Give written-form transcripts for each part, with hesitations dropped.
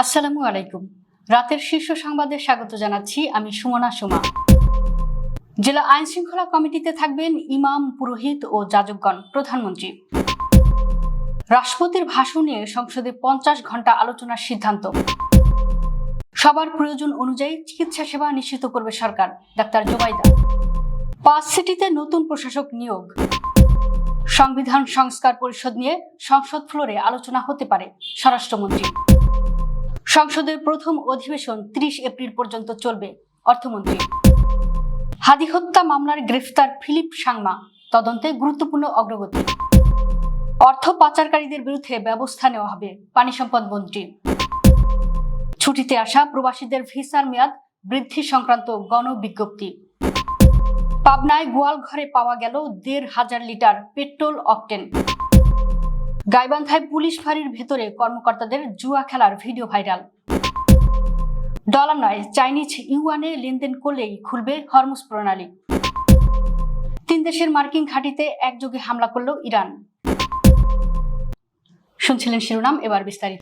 আসসালামু আলাইকুম। রাতের শীর্ষ সংবাদে স্বাগত জানাচ্ছি আমি সুমনা সুমা। জেলা আইন শৃঙ্খলা কমিটিতে থাকবেন ইমাম, পুরোহিত ও যাজকগণ। প্রধানমন্ত্রী রাষ্ট্রপতির ভাষণ নিয়ে সংসদে 50 ঘন্টা আলোচনার সিদ্ধান্ত। সবার প্রয়োজন অনুযায়ী চিকিৎসা সেবা নিশ্চিত করবে সরকার। ডাক্তার জোবাইদা। 5 সিটিতে নতুন প্রশাসক নিয়োগ। সংবিধান সংস্কার পরিষদ নিয়ে সংসদ ফ্লোরে আলোচনা হতে পারে। স্বরাষ্ট্রমন্ত্রী সংসদের প্রথম অধিবেশন 30 এপ্রিল পর্যন্ত চলবে। অর্থমন্ত্রী হাদি হত্যা মামলার গ্রেফতার ফিলিপ সাংমা, তদন্তে গুরুত্বপূর্ণ অগ্রগতি। অর্থ পাচারকারীদের বিরুদ্ধে ব্যবস্থা নেওয়া হবে। পানি সম্পদ মন্ত্রী ছুটিতে আসা প্রবাসীদের ভিসার মেয়াদ বৃদ্ধি সংক্রান্ত গণবিজ্ঞপ্তি। পাবনায় গোয়ালঘরে পাওয়া গেল 1,500 লিটার পেট্রোল অকটেন। গাইবান্ধায় পুলিশ ফাঁড়ির ভেতরে কর্মকর্তাদের জুয়া খেলার ভিডিও ভাইরাল। ডলার নয়, চাইনিজ ইউয়ানে লেনদেন করলেই খুলবে হরমুজ প্রণালী। 3 দেশের মার্কিন ঘাঁটিতে একযোগে হামলা করল ইরান। শুনছিলেন শিরোনাম, এবার বিস্তারিত।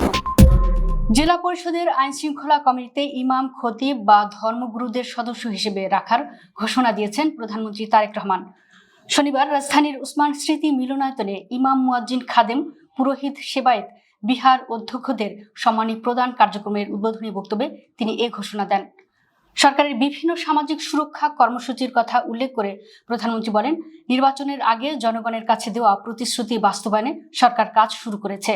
জেলা পরিষদের আইন শৃঙ্খলা কমিটিতে ইমাম, খতিব বা ধর্মগুরুদের সদস্য হিসেবে রাখার ঘোষণা দিয়েছেন প্রধানমন্ত্রী তারেক রহমান। শনিবার রাজধানীর উসমান স্মৃতি মিলনায়তনে ইমাম, মুয়াজ্জিন, খাদেম, পুরোহিত, সেবায়েত, বিহার অধ্যক্ষদের সম্মানী প্রদান কার্যক্রমের উদ্বোধনী বক্তব্যে তিনি এ ঘোষণা দেন। সরকারের বিভিন্ন সামাজিক সুরক্ষা কর্মসূচির কথা উল্লেখ করে প্রধানমন্ত্রী বলেন, নির্বাচনের আগে জনগণের কাছে দেওয়া প্রতিশ্রুতি বাস্তবায়নে সরকার কাজ শুরু করেছে।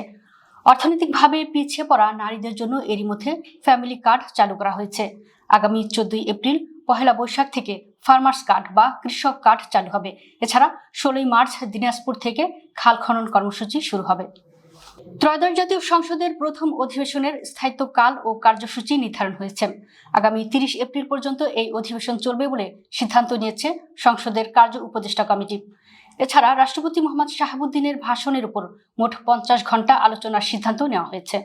অর্থনৈতিকভাবে পিছিয়ে পড়া নারীদের জন্য এরই মধ্যে ফ্যামিলি কার্ড চালু করা হয়েছে। আগামী 14 এপ্রিল, পহেলা বৈশাখ থেকে ফার্মার্স কার্ড বা কৃষক কার্ড চালু হবে। এছাড়া 16 মার্চ দিনাজপুর থেকে খাল খনন কর্মসূচি শুরু হবে। ত্রয়োদশ জাতীয় সংসদের প্রথম অধিবেশনের স্থায়িত্বকাল ও কার্যসূচি নির্ধারণ হয়েছে। আগামী 30 এপ্রিল পর্যন্ত এই অধিবেশন চলবে বলে সিদ্ধান্ত নিয়েছে সংসদের কার্য উপদেষ্টা কমিটি। এছাড়া রাষ্ট্রপতি মোহাম্মদ শাহাবুদ্দিনের ভাষণের উপর মোট 50 ঘন্টা আলোচনার সিদ্ধান্ত নেওয়া হয়েছে।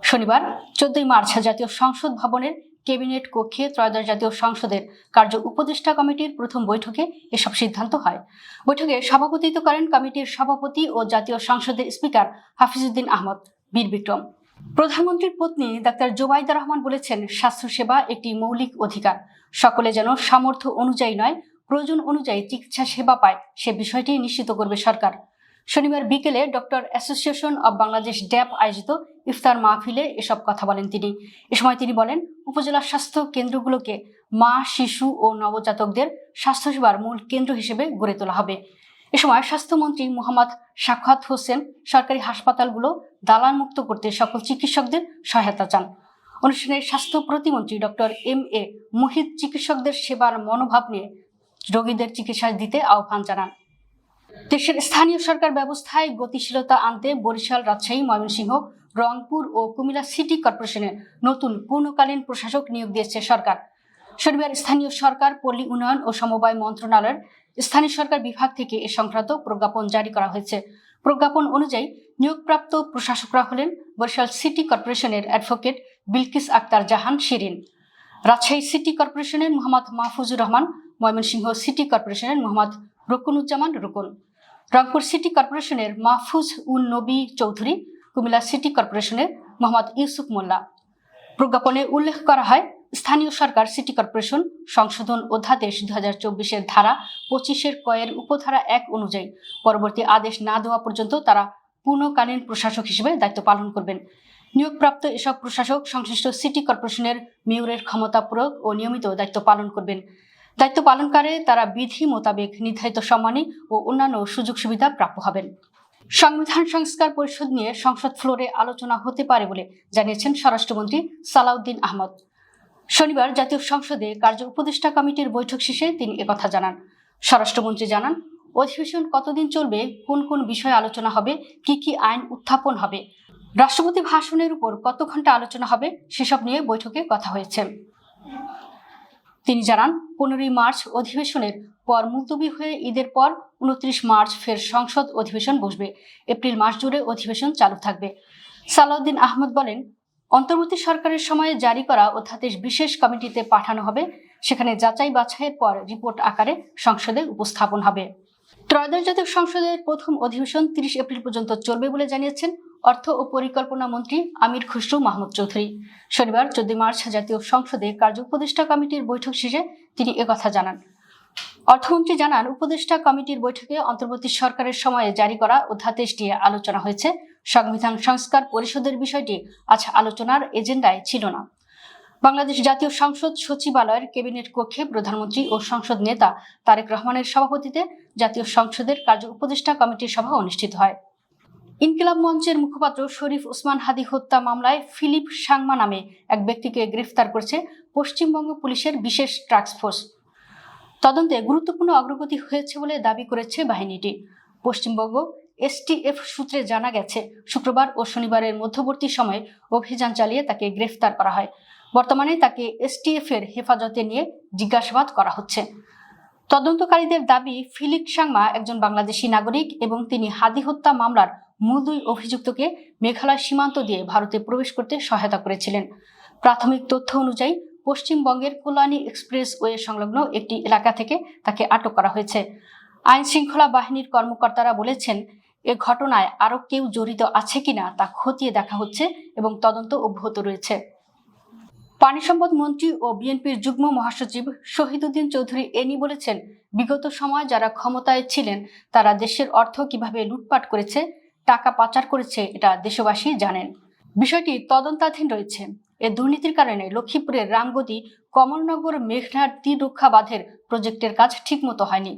শনিবার 14 মার্চ জাতীয় সংসদ ভবনের ক্যাবিনেট কক্ষে ত্রয়োদশ জাতীয় সংসদের কার্য উপদেষ্টা কমিটির প্রথম বৈঠকে এসব সিদ্ধান্ত হয়। বৈঠকে সভাপতিত্ব করেন কমিটির সভাপতি ও জাতীয় সংসদের স্পিকার হাফিজউদ্দিন আহমদ বীর বিক্রম। প্রধানমন্ত্রীর পত্নী ডাক্তার জোবাইদা রহমান বলেছেন, স্বাস্থ্যসেবা একটি মৌলিক অধিকার। সকলে যেন সামর্থ্য অনুযায়ী নয়, প্রয়োজন অনুযায়ী চিকিৎসা সেবা পায়, সে বিষয়টি নিশ্চিত করবে সরকার। শনিবার বিকেলে ডক্টর অ্যাসোসিয়েশন অব বাংলাদেশ ড্যাপ আয়োজিত ইফতার মাহফিলে এসব কথা বলেন তিনি। এ সময় তিনি বলেন, উপজেলা স্বাস্থ্য কেন্দ্রগুলোকে মা, শিশু ও নবজাতকদের স্বাস্থ্যসেবার মূল কেন্দ্র হিসেবে গড়ে তোলা হবে। এ সময় স্বাস্থ্যমন্ত্রী মোহাম্মদ সাখাওয়াত হোসেন সরকারি হাসপাতালগুলো দালাল মুক্ত করতে সকল চিকিৎসকদের সহায়তা চান। অনুষ্ঠানে স্বাস্থ্য প্রতিমন্ত্রী ডক্টর এম.এ. মুহিত চিকিৎসকদের সেবার মনোভাব নিয়ে রোগীদের চিকিৎসা দিতে আহ্বান জানান। দেশের স্থানীয় সরকার ব্যবস্থায় গতিশীলতা আনতে বরিশাল, রাজশাহী, ময়মনসিংহ, রংপুর ও কুমিল্লা সিটি কর্পোরেশনে নতুন পূর্ণকালীন প্রশাসক নিয়োগ দিয়েছে সরকার। শনিবার স্থানীয় সরকার, পল্লী উন্নয়ন ও সমবায় মন্ত্রণালয়ের স্থানীয় সরকার বিভাগ থেকে এ সংক্রান্ত প্রজ্ঞাপন জারি করা হয়েছে। প্রজ্ঞাপন অনুযায়ী নিয়োগপ্রাপ্ত প্রশাসকরা হলেন বরিশাল সিটি কর্পোরেশনের অ্যাডভোকেট বিলকিস আক্তার জাহান শিরিন, রাজশাহী সিটি কর্পোরেশনের মোহাম্মদ মাহফুজুর রহমান, ময়মনসিংহ সিটি কর্পোরেশনের মোহাম্মদ রুকনুজ্জামান রুকন, রংপুর সিটি কর্পোরেশনের মাহফুজ উন নবী চৌধুরী, কুমিল্লা সিটি কর্পোরেশনের মোহাম্মদ ইউসুফ মোল্লা। প্রজ্ঞাপনে উল্লেখ করা হয়, স্থানীয় সরকার সিটি কর্পোরেশন সংশোধন অধ্যাদেশ 2024-এর ধারা 25-এর কয়ের উপধারা 1 অনুযায়ী পরবর্তী আদেশ না দেওয়া পর্যন্ত তারা পূর্ণকালীন প্রশাসক হিসেবে দায়িত্ব পালন করবেন। নিয়োগপ্রাপ্ত এসব প্রশাসক সংশ্লিষ্ট সিটি কর্পোরেশনের মেয়রের ক্ষমতা প্রয়োগ ও নিয়মিত দায়িত্ব পালন করবেন। দায়িত্ব পালনকালে তারা বিধি মোতাবেক নির্ধারিত সম্মানী ও অন্যান্য সুযোগ সুবিধা প্রাপ্য হবেন। সংবিধান সংস্কার পরিষদ নিয়ে সংসদ ফ্লোরে আলোচনা হতে পারে বলে জানিয়েছেন স্বরাষ্ট্রমন্ত্রী সালাউদ্দিন আহমদ। শনিবার জাতীয় সংসদে কার্য উপদেষ্টা কমিটির বৈঠক শেষে তিনি একথা জানান। স্বরাষ্ট্রমন্ত্রী জানান, অধিবেশন কতদিন চলবে, কোন কোন বিষয়ে আলোচনা হবে, কি কি আইন উত্থাপন হবে, রাষ্ট্রপতি ভাষণের উপর কত ঘন্টা আলোচনা হবে, সেসব নিয়ে বৈঠকে কথা হয়েছে। তিনি জানান, 15 মার্চ অধিবেশনের পর মুলতবি হয়ে ঈদের পর 29 মার্চ ফের সংসদ অধিবেশন বসবে। এপ্রিল মাস জুড়ে অধিবেশন চালু থাকবে। সালাউদ্দিন আহমদ বলেন, অন্তর্বর্তী সরকারের সময়ে জারি করা অধ্যাদেশ বিশেষ কমিটিতে পাঠানো হবে। সেখানে যাচাই বাছাইয়ের পর রিপোর্ট আকারে সংসদে উপস্থাপন হবে। ত্রয়োদশ জাতীয় সংসদের প্রথম অধিবেশন 30 এপ্রিল পর্যন্ত চলবে বলে জানিয়েছেন অর্থ ও পরিকল্পনা মন্ত্রী আমির খুসরু মাহমুদ চৌধুরী। শনিবার 14 মার্চ জাতীয় সংসদে কার্য উপদেষ্টা কমিটির বৈঠক শেষে তিনি একথা জানান। অর্থমন্ত্রী জানান, উপদেষ্টা কমিটির বৈঠকে অন্তর্বর্তী সরকারের সময়ে জারি করা অধ্যাদেশ নিয়ে আলোচনা হয়েছে। সংবিধান সংস্কার পরিষদের বিষয়টি আজ আলোচনার এজেন্ডায় ছিল না। বাংলাদেশ জাতীয় সংসদ সচিবালয়ের ক্যাবিনেট কক্ষে প্রধানমন্ত্রী ও সংসদ নেতা তারেক রহমানের সভাপতিত্বে জাতীয় সংসদের কার্য উপদেষ্টা কমিটির সভা অনুষ্ঠিত হয়। ইনকিলাব মঞ্চের মুখপাত্র শরীফ ওসমান হাদি হত্যা মামলায় ফিলিপ সাংমা নামে এক ব্যক্তিকে গ্রেফতার করেছে পশ্চিমবঙ্গ পুলিশের বিশেষ টাস্ক ফোর্স। তদন্তে গুরুত্বপূর্ণ অগ্রগতি হয়েছে বলে দাবি করেছে বাহিনীটি। পশ্চিমবঙ্গ এসটিএফ সূত্রে জানা গেছে, শুক্রবার ও শনিবারের মধ্যবর্তী সময়ে অভিযান চালিয়ে তাকে গ্রেফতার করা হয়। বর্তমানে তাকে এসটিএফ এর হেফাজতে নিয়ে জিজ্ঞাসাবাদ করা হচ্ছে। তদন্তকারীদের দাবি, ফিলিপ সাংমা একজন বাংলাদেশি নাগরিক এবং তিনি হাদি হত্যা মামলার মূল দুই অভিযুক্তকে মেঘালয় সীমান্ত দিয়ে ভারতে প্রবেশ করতে সহায়তা করেছিলেন। প্রাথমিক তথ্য অনুযায়ী পশ্চিমবঙ্গের কল্যাণী এক্সপ্রেসওয়ে সংলগ্ন একটি এলাকা থেকে তাকে আটক করা হয়েছে। আইন শৃঙ্খলা বাহিনীর কর্মকর্তারা বলেছেন, এ ঘটনায় আরও কেউ জড়িত আছে কিনা তা খতিয়ে দেখা হচ্ছে এবং তদন্ত অব্যাহত রয়েছে। পানি সম্পদ মন্ত্রী ও বিএনপির যুগ্ম মহাসচিব শহীদুদ্দিন চৌধুরী এনি বলেছেন, বিগত সময় যারা ক্ষমতায় ছিলেন তারা দেশের অর্থ কিভাবে লুটপাট করেছে, টাকা পাচার করেছে, এটা দেশবাসী জানেন। বিষয়টি তদন্তাধীন রয়েছে। এ দুর্নীতির কারণে লক্ষ্মীপুরের রামগতি কমলনগর মেঘনার তীর রক্ষা বাঁধের প্রজেক্টের কাজ ঠিকমতো হয়নি।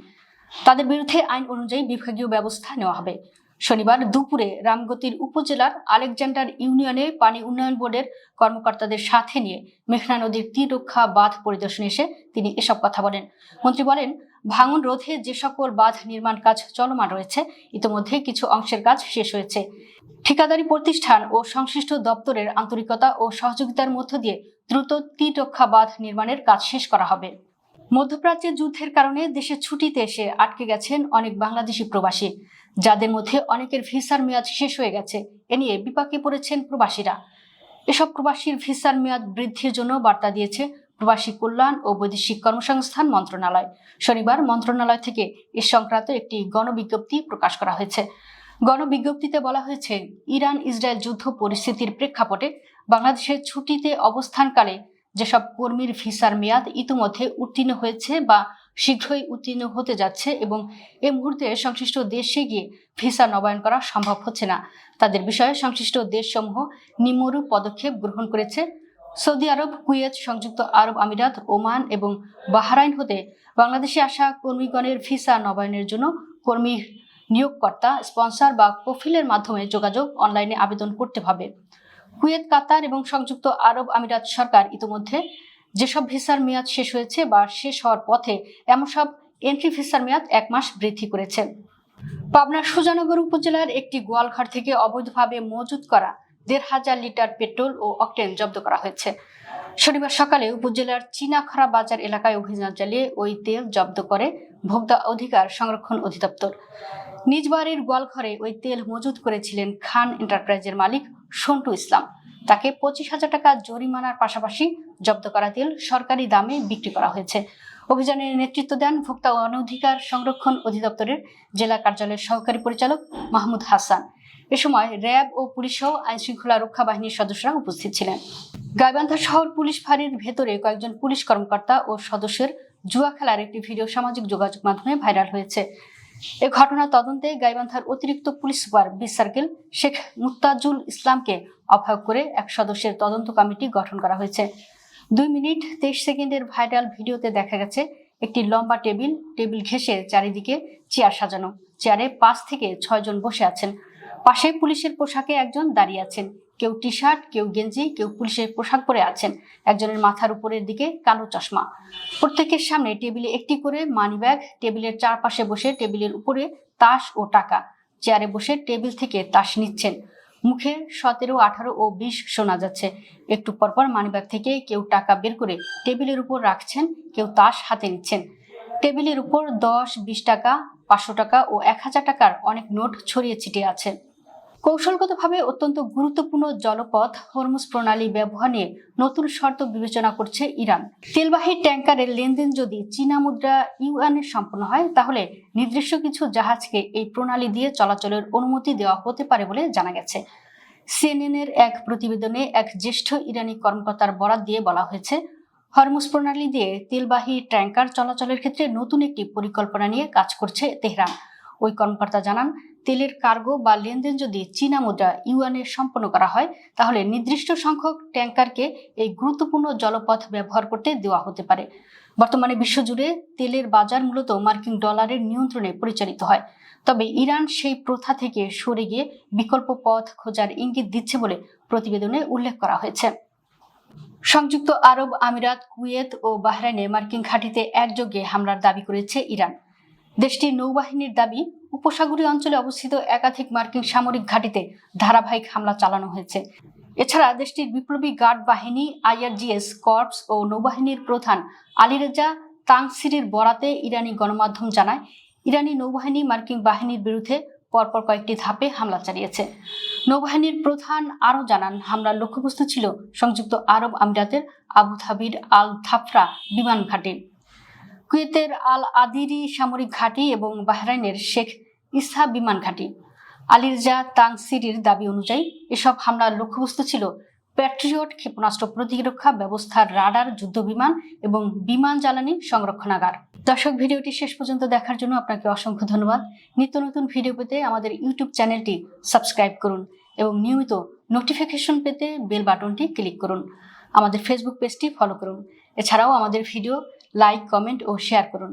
তাদের বিরুদ্ধে আইন অনুযায়ী বিভাগীয় ব্যবস্থা নেওয়া হবে। শনিবার দুপুরে রামগতির উপজেলার আলেকজান্ডার ইউনিয়নে পানি উন্নয়ন বোর্ডের কর্মকর্তাদের সাথে নিয়ে মেঘনা নদীর তীর রক্ষা বাঁধ পরিদর্শনে এসে তিনি এসব কথা বলেন। মন্ত্রী বলেন, ভাঙন রোধে যে সকল বাঁধ নির্মাণ কাজ চলমান রয়েছে, ইতিমধ্যে কিছু অংশের কাজ শেষ হয়েছে। ঠিকাদারি প্রতিষ্ঠান ও সংশ্লিষ্ট দপ্তরের আন্তরিকতা ও সহযোগিতার মধ্য দিয়ে দ্রুত তীর রক্ষা বাঁধ নির্মাণের কাজ শেষ করা হবে। মধ্যপ্রাচ্যের যুদ্ধের কারণে দেশে ছুটিতে এসে আটকে গেছেন অনেক বাংলাদেশি প্রবাসী, যাদের মধ্যে অনেকের ভিসার মেয়াদ শেষ হয়ে গেছে। এ নিয়ে বিপাকে পড়েছেন প্রবাসীরা। এসব প্রবাসীর ভিসার মেয়াদ বৃদ্ধির জন্য বার্তা দিয়েছে প্রবাসী কল্যাণ ও বৈদেশিক কর্মসংস্থান মন্ত্রণালয়। শনিবার মন্ত্রণালয় থেকে এ সংক্রান্ত একটি গণবিজ্ঞপ্তি প্রকাশ করা হয়েছে। গণবিজ্ঞপ্তিতে বলা হয়েছে, ইরান ইসরায়েল যুদ্ধ পরিস্থিতির প্রেক্ষাপটে বাংলাদেশের ছুটিতে অবস্থানকালে যেসব কর্মীর ভিসার মেয়াদ ইতিমধ্যে উত্তীর্ণ হয়েছে বা শীঘ্রই উত্তীর্ণ হতে যাচ্ছে এবং এ মুহূর্তে সংশ্লিষ্ট দেশে গিয়ে ভিসা নবায়ন করা সম্ভব হচ্ছে না, তাদের বিষয়ে সংশ্লিষ্ট দেশসমূহ নিম্নরূপ পদক্ষেপ গ্রহণ করেছে। সৌদি আরব, কুয়েত, সংযুক্ত আরব আমিরাত, ওমান এবং বাহরাইন হতে বাংলাদেশে আসা কর্মীগণের ভিসা নবায়নের জন্য কর্মী নিয়োগকর্তা, স্পন্সর বা কফিলের মাধ্যমে যোগাযোগ অনলাইনে আবেদন করতে হবে। কুয়েত, কাতার এবং সংযুক্ত আরব আমিরাত সরকার ইতিমধ্যে যেসব ভিসার মেয়াদ শেষ হয়েছে বা শেষ হওয়ার পথে এমন সব এন্ট্রি ভিসার মেয়াদ 1 মাস বৃদ্ধি করেছে। পাবনার সুজানগর উপজেলার একটি গোয়ালঘর থেকে অবৈধভাবে মজুত করা 1,500 লিটার পেট্রোল ও অকটেন জব্দ করা হয়েছে। শনিবার সকালে উপজেলার চীনাখরা বাজার এলাকায় অভিযান চালিয়ে ওই তেল জব্দ করে ভোক্তা অধিকার সংরক্ষণ অধিদপ্তর। নিজ বাড়ির গোয়ালঘরে ওই তেল মজুত করেছিলেন খান এন্টারপ্রাইজের মালিক সন্টু ইসলাম। তাকে 25,000 টাকা জরিমানার পাশাপাশি জব্দ করা তেল সরকারি দামে বিক্রি করা হয়েছে। অভিযানের নেতৃত্ব দেন ভোক্তা অধিকার সংরক্ষণ অধিদপ্তরের জেলা কার্যালয়ের সহকারী পরিচালক মাহমুদ হাসান। এ সময় র্যাব ও পুলিশ সহ আইন শৃঙ্খলা রক্ষা বাহিনীর সদস্যরা উপস্থিত ছিলেন। গাইবান্ধা শহর পুলিশ ফাঁড়ির ভেতরে কয়েকজন পুলিশ কর্মকর্তা ও সদস্যের জুয়া খেলার একটি ভিডিও সামাজিক যোগাযোগ মাধ্যমে ভাইরাল হয়েছে। এ ঘটনা তদন্তে গাইবান্ধার অতিরিক্ত police super B circle Sheikh Muttajul ইসলামকে আহ্বায়ক করে এক সদস্যের তদন্ত কমিটি গঠন করা হয়েছে। 2 মিনিট 23 সেকেন্ডের ভাইরাল ভিডিওতে দেখা গেছে একটি লম্বা টেবিল ঘেঁষে চারিদিকে চেয়ার সাজানো। চেয়ারে 5 থেকে 6 জন বসে আছেন। পাশে পুলিশের পোশাকে একজন দাঁড়িয়ে আছেন। কেউ টি শার্ট, কেউ গেঞ্জি, কেউ পুলিশের পোশাক পরে আছেন। একজনের মাথার উপরের দিকে কালো চশমা। প্রত্যেকের সামনে টেবিলে একটি করে মানি ব্যাগ। টেবিলের চারপাশে বসে টেবিলের উপরে তাস ও টাকা। চেয়ারে বসে টেবিল থেকে তাস নিচ্ছেন। মুখে 17, 18 ও 20 শোনা যাচ্ছে। একটু পরপর মানিব্যাগ থেকে কেউ টাকা বের করে টেবিলের উপর রাখছেন, কেউ তাস হাতে নিচ্ছেন। টেবিলের উপর 10, 20 টাকা, 500 টাকা ও 1000 টাকার অনেক নোট ছড়িয়ে ছিটিয়ে আছে। কৌশলগতভাবে অত্যন্ত গুরুত্বপূর্ণ জলপথ হরমুজ প্রণালী ব্যবহার নিয়ে নতুন শর্ত বিবেচনা করছে ইরান। তেলবাহী ট্যাঙ্কারের লেনদেন যদি চীনা মুদ্রা ইউয়ানে সম্পন্ন হয়, তাহলে নির্দিষ্ট কিছু জাহাজকে এই প্রণালী দিয়ে চলাচলের অনুমতি দেওয়া হতে পারে বলে জানা গেছে। সিএনএন-এর এক প্রতিবেদনে এক জ্যেষ্ঠ ইরানি কর্মকর্তার বরাত দিয়ে বলা হয়েছে, হরমুজ প্রণালী দিয়ে তেলবাহী ট্যাঙ্কার চলাচলের ক্ষেত্রে নতুন একটি পরিকল্পনা নিয়ে কাজ করছে তেহরান। ওই কর্মকর্তা জানান, তেলের কার্গো বা লেনদেন যদি চীনা মুদ্রা ইউয়ানে সম্পন্ন করা হয়, তাহলে নির্দিষ্ট সংখ্যক ট্যাঙ্কারকে এই গুরুত্বপূর্ণ জলপথ ব্যবহার করতে দেওয়া হতে পারে। বর্তমানে বিশ্বজুড়ে তেলের বাজার মূলত মার্কিন ডলারের নিয়ন্ত্রণে পরিচালিত হয়। তবে ইরান সেই প্রথা থেকে সরে গিয়ে বিকল্প পথ খোঁজার ইঙ্গিত দিচ্ছে বলে প্রতিবেদনে উল্লেখ করা হয়েছে। সংযুক্ত আরব আমিরাত, কুয়েত ও বাহরাইনে মার্কিন ঘাঁটিতে একযোগে হামলার দাবি করেছে ইরান। দেশটির নৌবাহিনীর দাবি, উপসাগরীয় অঞ্চলে অবস্থিত একাধিক মার্কিন সামরিক ঘাঁটিতে ধারাবাহিক হামলা চালানো হয়েছে। এছাড়া দেশটির বিপ্লবী গার্ড বাহিনী, আইআরজিএস কর্পস ও নৌবাহিনীর প্রধান আলীরেজা তাংসিরির বরাতে ইরানি গণমাধ্যম জানায়, ইরানি নৌবাহিনী মার্কিন বাহিনীর বিরুদ্ধে পরপর কয়েকটি ধাপে হামলা চালিয়েছে। নৌবাহিনীর প্রধান আরও জানান, হামলার লক্ষ্যবস্তু ছিল সংযুক্ত আরব আমিরাতের আবুধাবির আল ধাফরা বিমান ঘাঁটি, কুয়েতের আল আদিরি সামরিক ঘাঁটি এবং বাহরাইনের শেখ ইসা বিমান ঘাঁটি। আলীরজা তাংসিরির দাবি অনুযায়ী এসব হামলার লক্ষ্যবস্তু ছিল প্যাট্রিয়ট ক্ষেপণাস্ত্র প্রতিরক্ষা ব্যবস্থার রাডার, যুদ্ধবিমান এবং বিমান জ্বালানি সংরক্ষণাগার। দর্শক, ভিডিওটি শেষ পর্যন্ত দেখার জন্য আপনাকে অসংখ্য ধন্যবাদ। নিত্য নতুন ভিডিও পেতে আমাদের ইউটিউব চ্যানেলটি সাবস্ক্রাইব করুন এবং নিয়মিত নোটিফিকেশন পেতে বেল বাটনটি ক্লিক করুন। আমাদের ফেসবুক পেজটি ফলো করুন। এছাড়াও আমাদের ভিডিও লাইক, কমেন্ট ও শেয়ার করুন।